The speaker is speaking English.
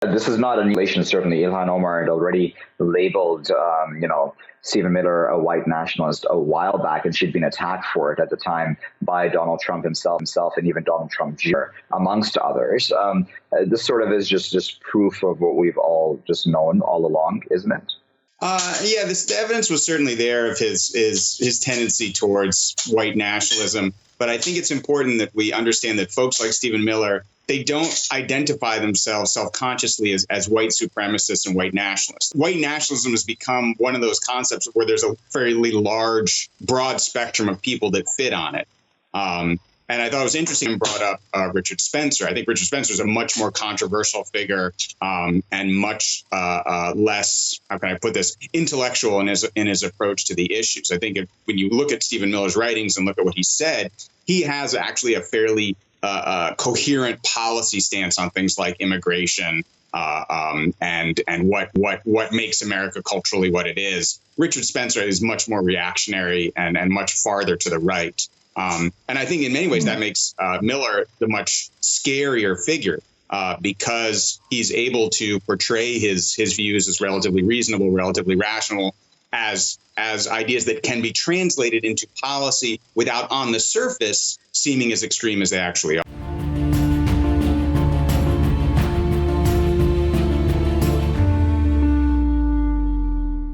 This is not a new relation, certainly. Ilhan Omar had already labeled, Stephen Miller a white nationalist a while back, and she'd been attacked for it at the time by Donald Trump himself, and even Donald Trump Jr., amongst others. This sort of is just proof of what we've all just known all along, isn't it? The evidence was certainly there of his tendency towards white nationalism. But I think it's important that we understand that folks like Stephen Miller, they don't identify themselves self-consciously as white supremacists and white nationalists. White nationalism has become one of those concepts where there's a fairly large, broad spectrum of people that fit on it. And I thought it was interesting brought up Richard Spencer. I think Richard Spencer is a much more controversial figure and much less, how can I put this, intellectual in his approach to the issues. I think when you look at Stephen Miller's writings and look at what he said, he has actually a fairly coherent policy stance on things like immigration and what makes America culturally what it is. Richard Spencer is much more reactionary and much farther to the right. And I think in many ways that makes Miller the much scarier figure because he's able to portray his views as relatively reasonable, relatively rational, as ideas that can be translated into policy without on the surface seeming as extreme as they actually are.